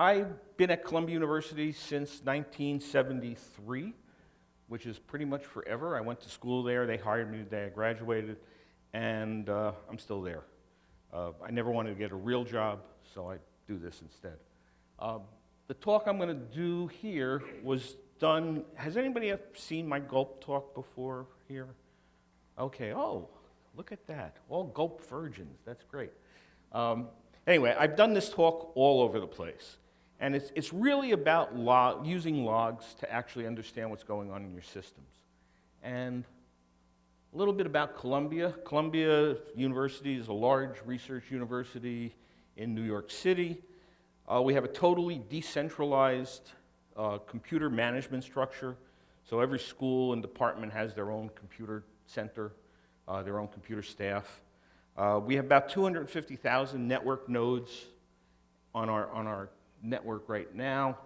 I've been at Columbia University since 1973, which is pretty much forever. I went to school there. They hired me the day I graduated, and I'm still there. I never wanted to get a real job, so I do this instead. The talk I'm going to do here was done. Has anybody seen my GULP talk before here? Okay, oh, look at that. All GULP virgins, that's great. Anyway, I've done this talk all over the place. And it's really about using logs to actually understand what's going on in your systems. And a little bit about Columbia. Columbia University is a large research university in New York City. We have a totally decentralized computer management structure. So every school and department has their own computer center, their own computer staff. We have about 250,000 network nodes on our network right now.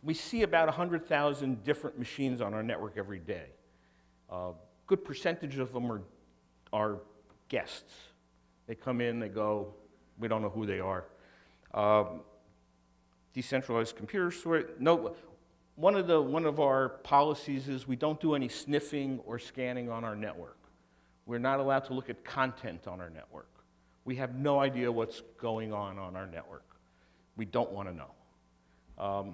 We see about 100,000 different machines on our network every day. Good percentage of them are guests. They come in, they go, we don't know who they are. Decentralized computer storage. No, one of our policies is we don't do any sniffing or scanning on our network. We're not allowed to look at content on our network. We have no idea what's going on our network. We don't want to know.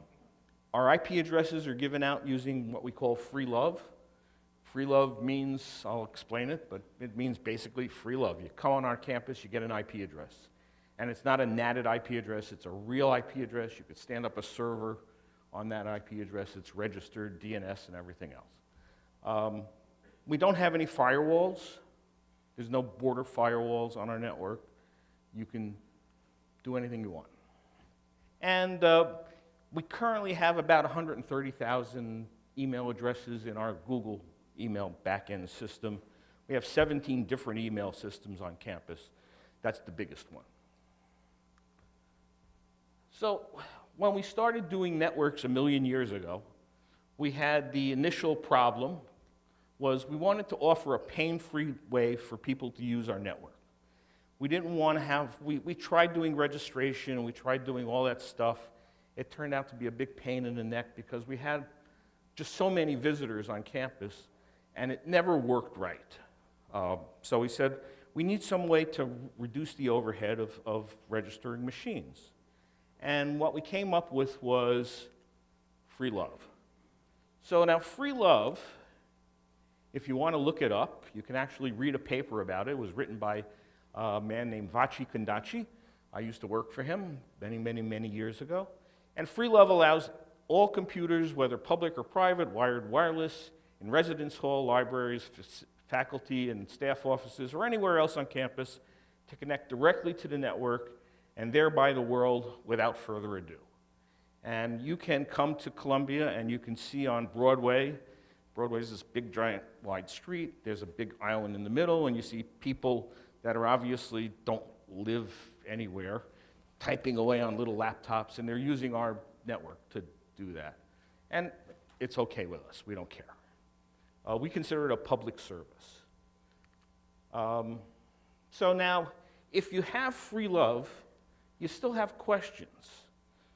Our IP addresses are given out using what we call Freelove. Freelove means, I'll explain it, but it means basically free love. You come on our campus, you get an IP address. And it's not a natted IP address, it's a real IP address. You could stand up a server on that IP address. It's registered, DNS, and everything else. We don't have any firewalls. There's no border firewalls on our network. You can do anything you want. And we currently have about 130,000 email addresses in our Google email backend system. We have 17 different email systems on campus. That's the biggest one. So when we started doing networks a million years ago, we had the initial problem was we wanted to offer a pain-free way for people to use our network. We didn't want to have, we tried doing registration, we tried doing all that stuff. It turned out to be a big pain in the neck because we had just so many visitors on campus and it never worked right. So we said, we need some way to reduce the overhead of registering machines. And what we came up with was Freelove. So now Freelove, if you want to look it up, you can actually read a paper about it. It was written by a man named Vachi Kondachi. I used to work for him many, many, many years ago. And Freelove allows all computers, whether public or private, wired, wireless, in residence hall, libraries, faculty and staff offices, or anywhere else on campus, to connect directly to the network and thereby the world without further ado. And you can come to Columbia and you can see on Broadway. Broadway is this big, giant, wide street. There's a big island in the middle, and you see people that are obviously don't live anywhere, typing away on little laptops, and they're using our network to do that. And it's okay with us. We don't care. We consider it a public service. So now, if you have Freelove, you still have questions.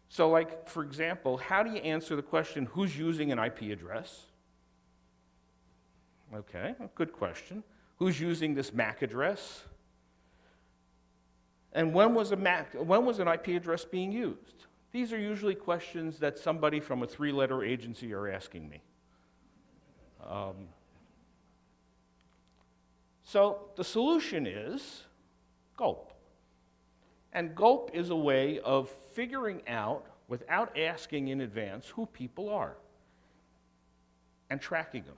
So like, for example, how do you answer the question, who's using an IP address? Okay, a good question. Who's using this MAC address? And when was an IP address being used? These are usually questions that somebody from a three-letter agency are asking me. So the solution is GULP. And GULP is a way of figuring out, without asking in advance, who people are and tracking them.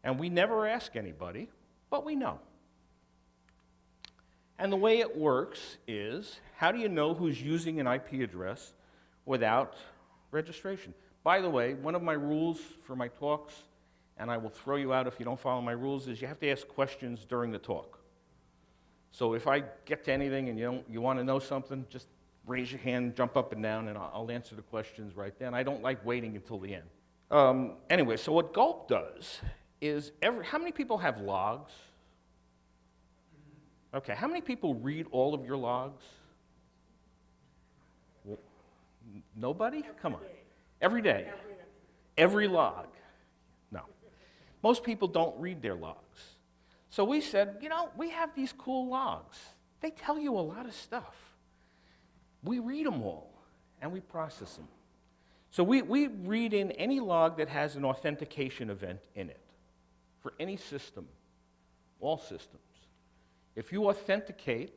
And we never ask anybody, but we know. And the way it works is, how do you know who's using an IP address without registration? By the way, one of my rules for my talks, and I will throw you out if you don't follow my rules, is you have to ask questions during the talk. So if I get to anything and you want to know something, just raise your hand, jump up and down, and I'll answer the questions right then. I don't like waiting until the end. Anyway, so what GULP does is, how many people have logs? Okay, how many people read all of your logs? Nobody? Come on. Every day. Every log. No. Most people don't read their logs. So we said, you know, we have these cool logs. They tell you a lot of stuff. We read them all, and we process them. So we read in any log that has an authentication event in it for any system, all systems. If you authenticate,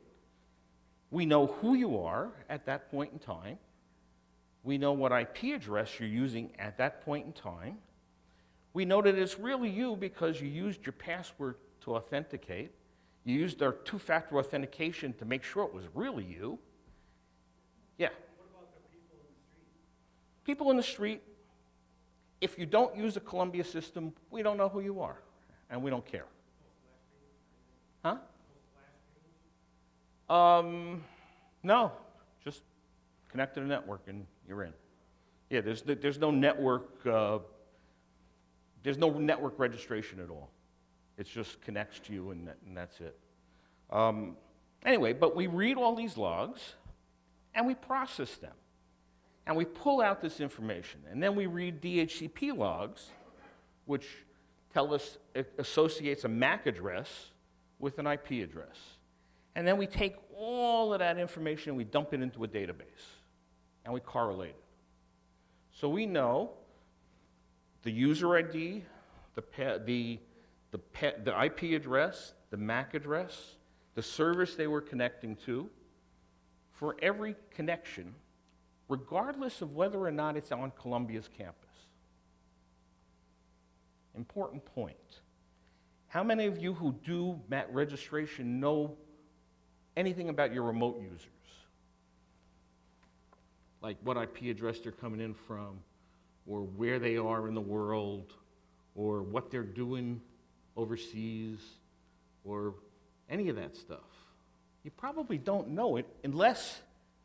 we know who you are at that point in time. We know what IP address you're using at that point in time. We know that it's really you because you used your password to authenticate. You used our two-factor authentication to make sure it was really you. Yeah. What about the people in the street? People in the street, if you don't use a Columbia system, we don't know who you are, and we don't care. Huh? No, just connect to the network and you're in. Yeah, there's no network, there's no network registration at all. It just connects to you and that's it. Anyway, but we read all these logs and we process them. And we pull out this information. And then we read DHCP logs, which tell us, it associates a MAC address with an IP address. And then we take all of that information and we dump it into a database. And we correlate it. So we know the user ID, the IP address, the MAC address, the service they were connecting to, for every connection, regardless of whether or not it's on Columbia's campus. Important point. How many of you who do MAC registration know anything about your remote users? Like what IP address they're coming in from, or where they are in the world, or what they're doing overseas, or any of that stuff. You probably don't know it unless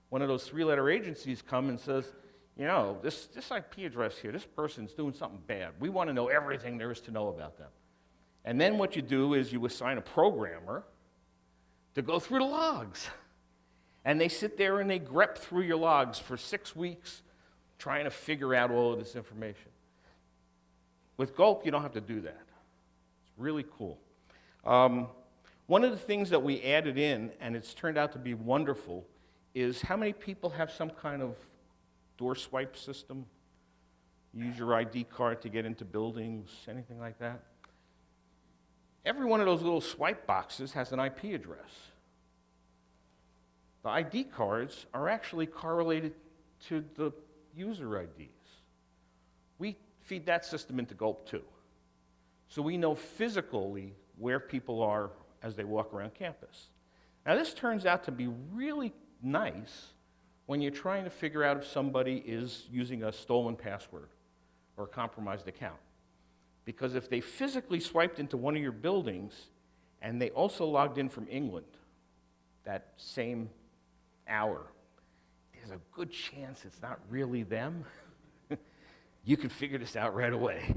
one of those three-letter agencies come and says, you know, this IP address here, this person's doing something bad. We want to know everything there is to know about them. And then what you do is you assign a programmer to go through the logs. And they sit there and they grep through your logs for 6 weeks trying to figure out all of this information. With GULP, you don't have to do that. It's really cool. One of the things that we added in, and it's turned out to be wonderful, is how many people have some kind of door swipe system? Use your ID card to get into buildings, anything like that? Every one of those little swipe boxes has an IP address. The ID cards are actually correlated to the user IDs. We feed that system into GULP too. So we know physically where people are as they walk around campus. Now this turns out to be really nice when you're trying to figure out if somebody is using a stolen password or a compromised account. Because if they physically swiped into one of your buildings and they also logged in from England that same hour, there's a good chance it's not really them. You can figure this out right away.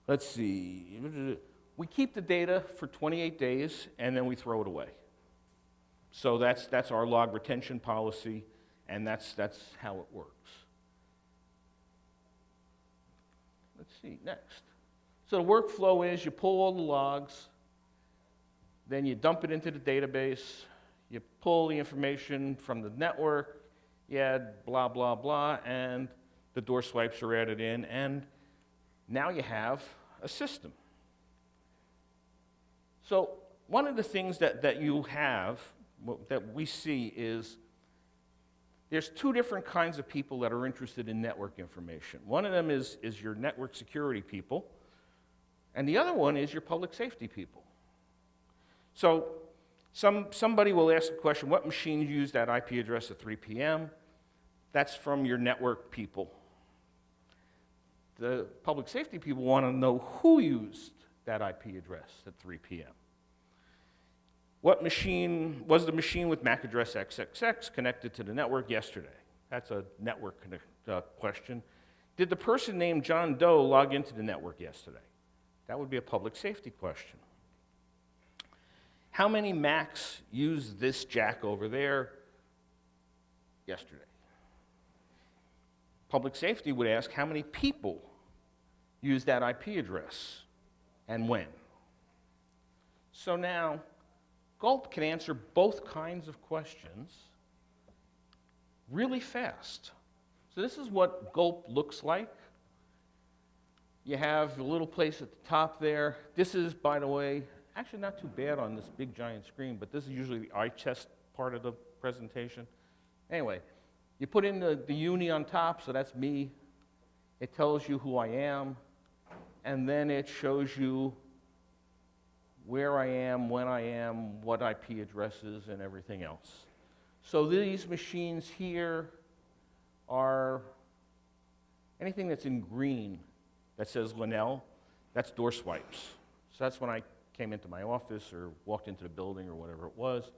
Let's see. We keep the data for 28 days, and then we throw it away. So that's our log retention policy, and that's how it works. Let's see, next. So the workflow is you pull all the logs, then you dump it into the database, you pull the information from the network, you add blah, blah, blah, and the door swipes are added in, and now you have a system. So one of the things that you have, that we see is there's two different kinds of people that are interested in network information. One of them is your network security people, and the other one is your public safety people. So somebody will ask a question, what machine used that IP address at 3 p.m.? That's from your network people. The public safety people want to know who used that IP address at 3 p.m. What machine was the machine with MAC address XXX connected to the network yesterday? That's a network question. Did the person named John Doe log into the network yesterday? That would be a public safety question. How many Macs used this jack over there yesterday? Public safety would ask how many people use that IP address and when. So now, GULP can answer both kinds of questions really fast. So this is what GULP looks like. You have a little place at the top there. This is, by the way, actually not too bad on this big giant screen, but this is usually the eye test part of the presentation. Anyway, you put in the uni on top, so that's me. It tells you who I am, and then it shows you where I am, when I am, what IP addresses, and everything else. So these machines here are anything that's in green that says Linnell, that's door swipes. So that's when I came into my office or walked into the building or whatever it was.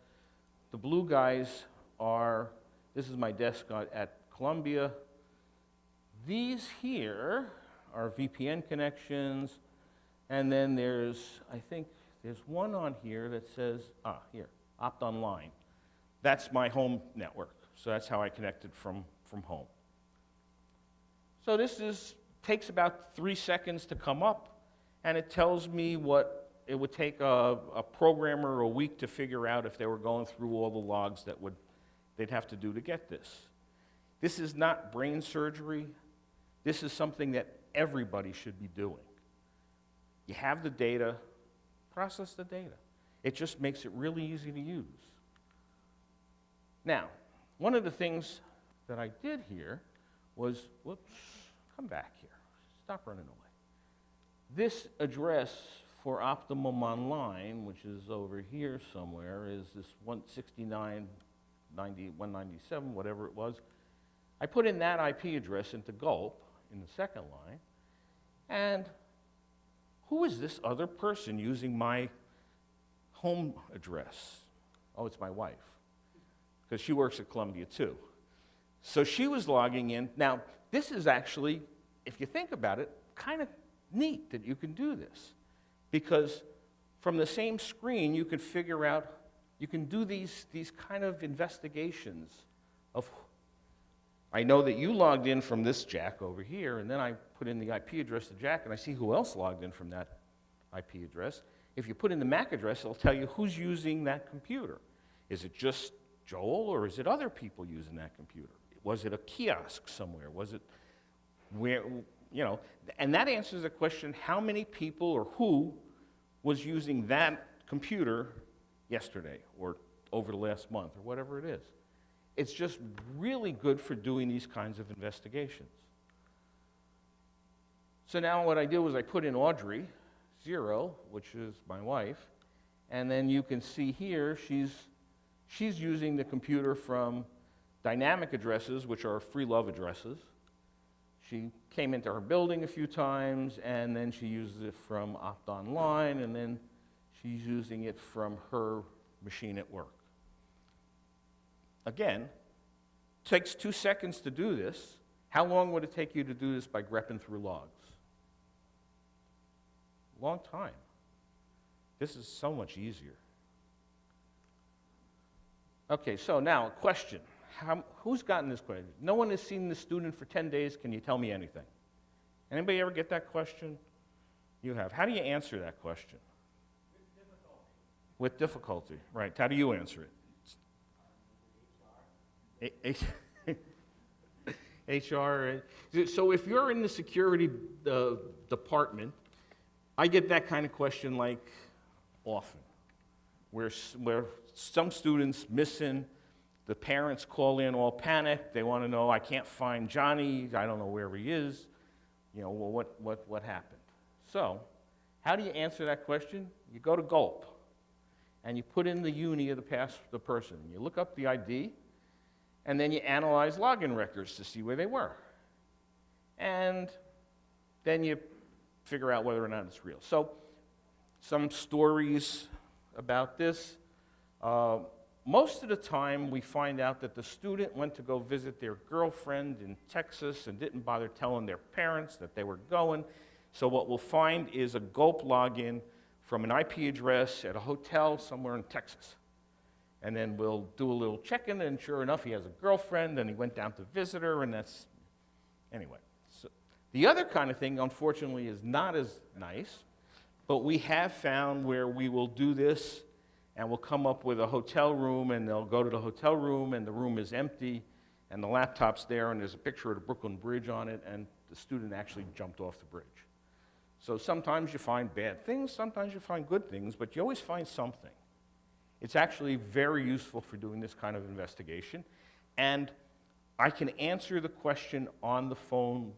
The blue guys are, this is my desk at Columbia. These here are VPN connections, and then there's, I think, there's one on here that says, here, Opt Online. That's my home network, so that's how I connected from home. So this takes about 3 seconds to come up, and it tells me what it would take a programmer a week to figure out if they were going through all the logs that they'd have to do to get this. This is not brain surgery. This is something that everybody should be doing. You have the data, process the data. It just makes it really easy to use. Now, one of the things that I did here was, whoops, come back here. Stop running away. This address for Optimum Online, which is over here somewhere, is this 169.90.197, whatever it was. I put in that IP address into GULP in the second line, and who is this other person using my home address? Oh, it's my wife, because she works at Columbia too. So she was logging in. Now, this is actually, if you think about it, kind of neat that you can do this, because from the same screen you can figure out, you can do these kind of investigations of, I know that you logged in from this jack over here, and then I put in the IP address to Jack, and I see who else logged in from that IP address. If you put in the MAC address, it'll tell you who's using that computer. Is it just Joel, or is it other people using that computer? Was it a kiosk somewhere? Was it where, you know? And that answers the question, how many people or who was using that computer yesterday or over the last month or whatever it is. It's just really good for doing these kinds of investigations. So now what I did was I put in Audrey, 0, which is my wife, and then you can see here she's using the computer from dynamic addresses, which are Freelove addresses. She came into her building a few times, and then she uses it from Opt Online, and then she's using it from her machine at work. Again, takes 2 seconds to do this. How long would it take you to do this by grepping through logs? Long time. This is so much easier. Okay, so now a question. Who's gotten this question? No one has seen this student for 10 days. Can you tell me anything? Anybody ever get that question? You have. How do you answer that question? With difficulty. Right. How do you answer it? HR. So if you're in the security department, I get that kind of question like often, where some students missing, the parents call in all panicked. They want to know, I can't find Johnny. I don't know where he is. You know, well, what happened? So how do you answer that question? You go to GULP, and you put in the uni of the person. You look up the ID, and then you analyze login records to see where they were. And then you figure out whether or not it's real. So some stories about this. Most of the time, we find out that the student went to go visit their girlfriend in Texas and didn't bother telling their parents that they were going. So what we'll find is a GULP login from an IP address at a hotel somewhere in Texas. And then we'll do a little check-in, and sure enough, he has a girlfriend, and he went down to visit her, and that's Anyway, so the other kind of thing, unfortunately, is not as nice, but we have found where we will do this and we'll come up with a hotel room, and they'll go to the hotel room, and the room is empty, and the laptop's there, and there's a picture of the Brooklyn Bridge on it, and the student actually jumped off the bridge. So sometimes you find bad things, sometimes you find good things, but you always find something. It's actually very useful for doing this kind of investigation, and I can answer the question on the phone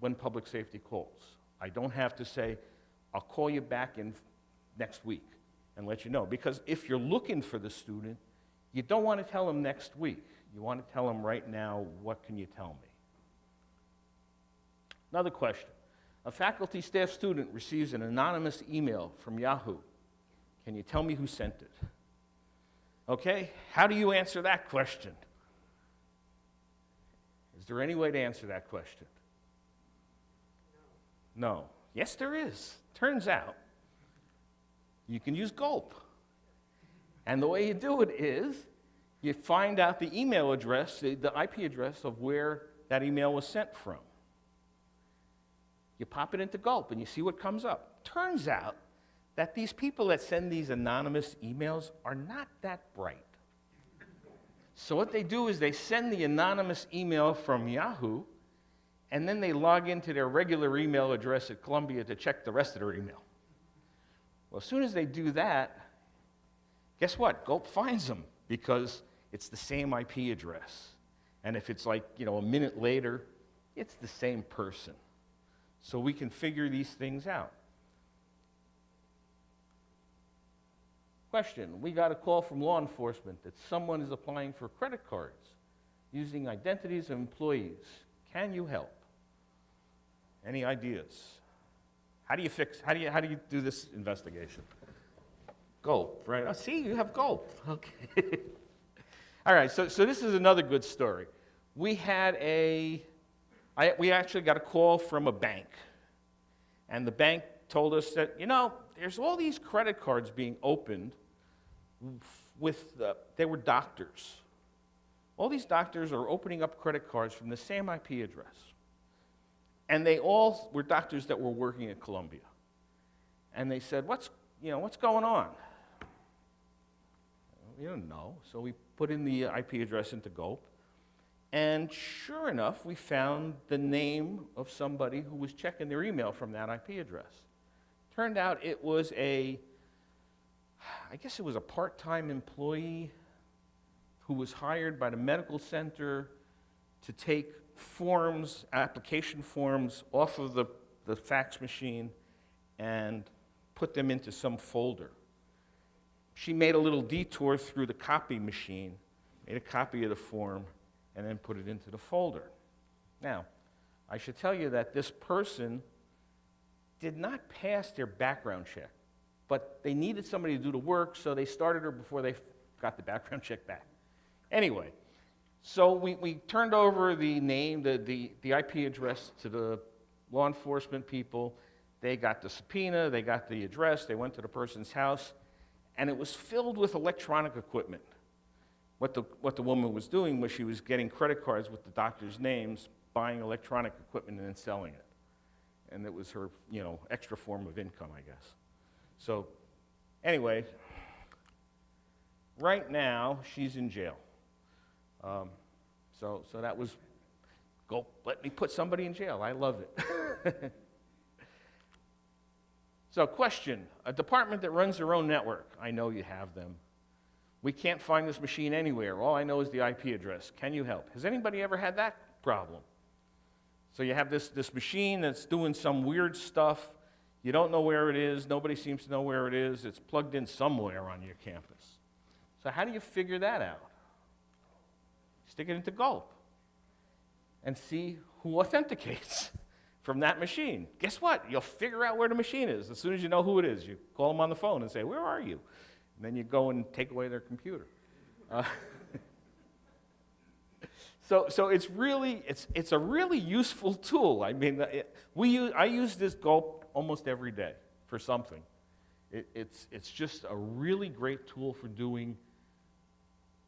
when public safety calls. I don't have to say, I'll call you back in next week and let you know. Because if you're looking for the student, you don't want to tell them next week. You want to tell them right now, what can you tell me? Another question. A faculty staff student receives an anonymous email from Yahoo. Can you tell me who sent it? Okay, how do you answer that question? Is there any way to answer that question? No. Yes, there is. Turns out, you can use GULP. And the way you do it is, you find out the email address, the IP address of where that email was sent from. You pop it into GULP and you see what comes up. Turns out that these people that send these anonymous emails are not that bright. So what they do is they send the anonymous email from Yahoo, and then they log into their regular email address at Columbia to check the rest of their email. Well, as soon as they do that, guess what? GULP finds them because it's the same IP address. And if it's like, a minute later, it's the same person. So we can figure these things out. Question, we got a call from law enforcement that someone is applying for credit cards using identities of employees. Can you help? Any ideas? How do you do this investigation? GULP, right? Oh, see, you have GULP. Okay. All right, so this is another good story. We actually got a call from a bank, and the bank told us that, there's all these credit cards being opened they were doctors. All these doctors are opening up credit cards from the same IP address. And they all were doctors that were working at Columbia. And they said, what's going on? We don't know. So we put in the IP address into GULP. And sure enough, we found the name of somebody who was checking their email from that IP address. Turned out it was a part-time employee who was hired by the medical center to take forms, application forms, off of the fax machine and put them into some folder. She made a little detour through the copy machine, made a copy of the form, and then put it into the folder. Now, I should tell you that this person did not pass their background check, but they needed somebody to do the work, so they started her before they got the background check back. Anyway, so we turned over the name, the IP address to the law enforcement people. They got the subpoena, they got the address, they went to the person's house, and it was filled with electronic equipment. What the woman was doing was she was getting credit cards with the doctor's names, buying electronic equipment, and then selling it. And it was her, extra form of income, I guess. So, anyway, right now, she's in jail. So that was, let me put somebody in jail. I love it. So, question, a department that runs their own network. I know you have them. We can't find this machine anywhere. All I know is the IP address. Can you help? Has anybody ever had that problem? So you have this machine that's doing some weird stuff. You don't know where it is. Nobody seems to know where it is. It's plugged in somewhere on your campus. So how do you figure that out? Stick it into GULP and see who authenticates from that machine. Guess what? You'll figure out where the machine is as soon as you know who it is. You call them on the phone and say, where are you? And then you go and take away their computer. So it's a really useful tool. I mean, I use this GULP almost every day for something. It's just a really great tool for doing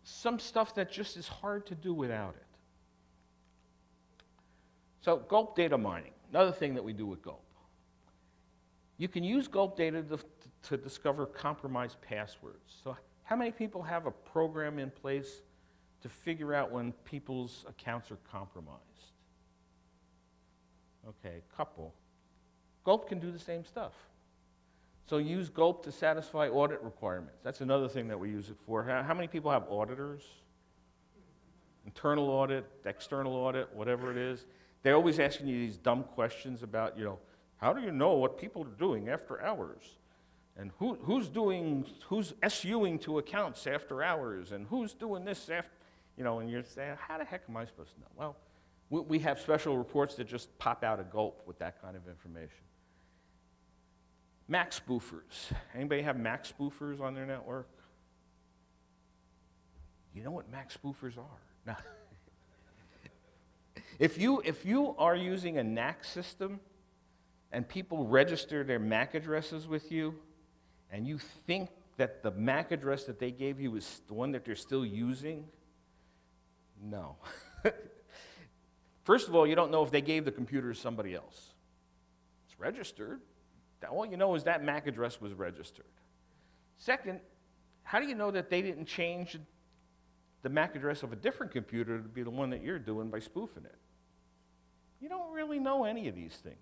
some stuff that just is hard to do without it. So GULP data mining, another thing that we do with GULP. You can use GULP data to discover compromised passwords. So how many people have a program in place to figure out when people's accounts are compromised? Okay, a couple. GULP can do the same stuff. So use GULP to satisfy audit requirements. That's another thing that we use it for. How many people have auditors? Internal audit, external audit, whatever it is. They're always asking you these dumb questions about, how do you know what people are doing after hours? And who's SUing to accounts after hours? And who's doing this after, and you're saying, how the heck am I supposed to know? Well, we have special reports that just pop out of GULP with that kind of information. Mac spoofers. Anybody have Mac spoofers on their network? You know what Mac spoofers are? No. If you are using a NAC system and people register their MAC addresses with you, and you think that the MAC address that they gave you is the one that they're still using, no. First of all, you don't know if they gave the computer to somebody else. It's registered. All you know is that MAC address was registered. Second, how do you know that they didn't change the MAC address of a different computer to be the one that you're doing by spoofing it? You don't really know any of these things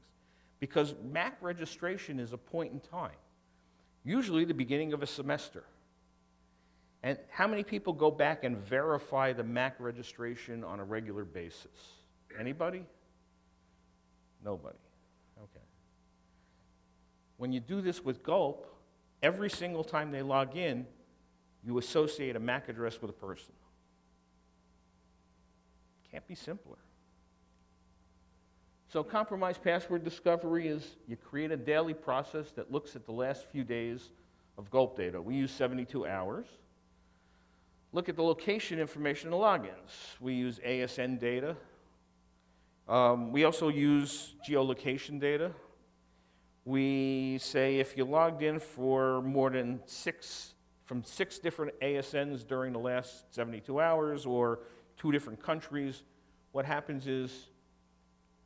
because MAC registration is a point in time, usually the beginning of a semester. And how many people go back and verify the MAC registration on a regular basis? Anybody? Nobody. Okay. When you do this with GULP, every single time they log in, you associate a MAC address with a person. Can't be simpler. So compromised password discovery is you create a daily process that looks at the last few days of GULP data. We use 72 hours. Look at the location information in the logins. We use ASN data. We also use geolocation data. We say if you logged in for more than from six different ASNs during the last 72 hours or 2 different countries, what happens is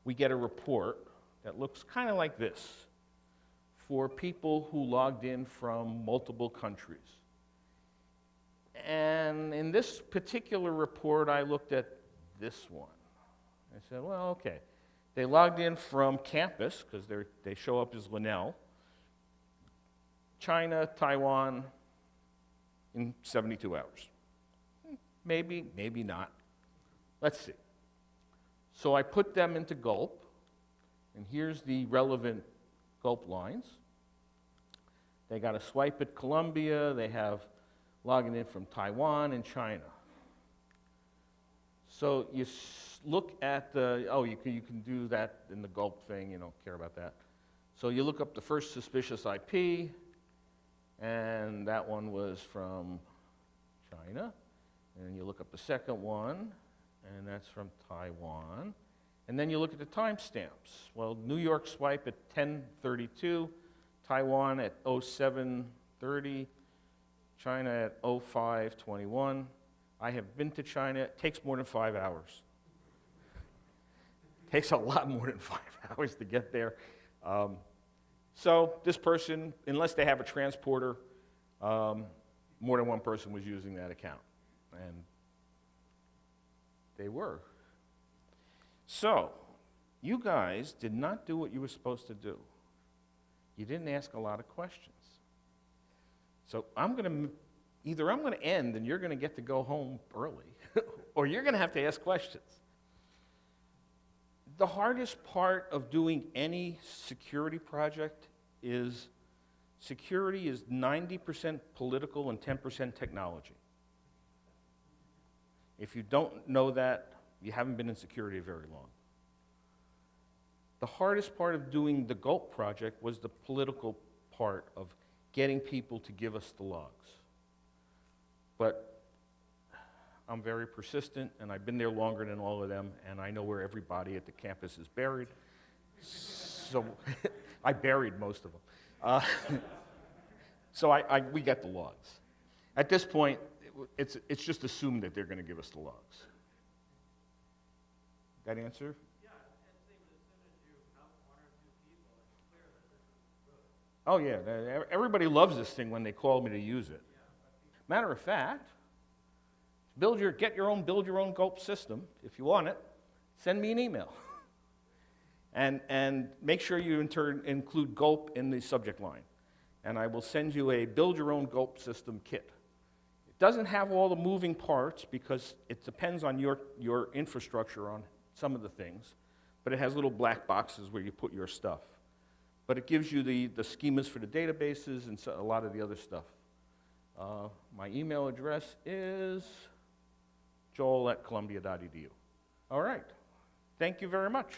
we get a report that looks kind of like this for people who logged in from multiple countries. And in this particular report, I looked at this one. I said, well, okay. They logged in from campus, because they show up as Linnell, China, Taiwan, in 72 hours. Maybe, maybe not. Let's see. So I put them into GULP, and here's the relevant GULP lines. They got a swipe at Colombia. They have logging in from Taiwan and China. So you look at the, you can do that in the GULP thing, you don't care about that. So you look up the first suspicious IP, and that one was from China. And you look up the second one, and that's from Taiwan. And then you look at the timestamps. Well, New York swipe at 10:32, Taiwan at 07:30, China at 05:21. I have been to China. It takes more than 5 hours. Takes a lot more than 5 hours to get there. So this person, unless they have a transporter, more than one person was using that account. And they were. So you guys did not do what you were supposed to do. You didn't ask a lot of questions. So either I'm going to end and you're going to get to go home early, or you're going to have to ask questions. The hardest part of doing any security project is security is 90% political and 10% technology. If you don't know that, you haven't been in security very long. The hardest part of doing the GULP project was the political part of getting people to give us the logs. But I'm very persistent, and I've been there longer than all of them, and I know where everybody at the campus is buried. So I buried most of them. So we get the logs. At this point, it's just assumed that they're going to give us the logs. That answer? Yeah, and Oh yeah, everybody loves this thing when they call me to use it. Matter of fact, get your own GULP system. If you want it, send me an email. and make sure you include GULP in the subject line. And I will send you a build your own GULP system kit. It doesn't have all the moving parts because it depends on your infrastructure on some of the things, but it has little black boxes where you put your stuff. But it gives you the schemas for the databases and a lot of the other stuff. My email address is joel@columbia.edu. All right. Thank you very much.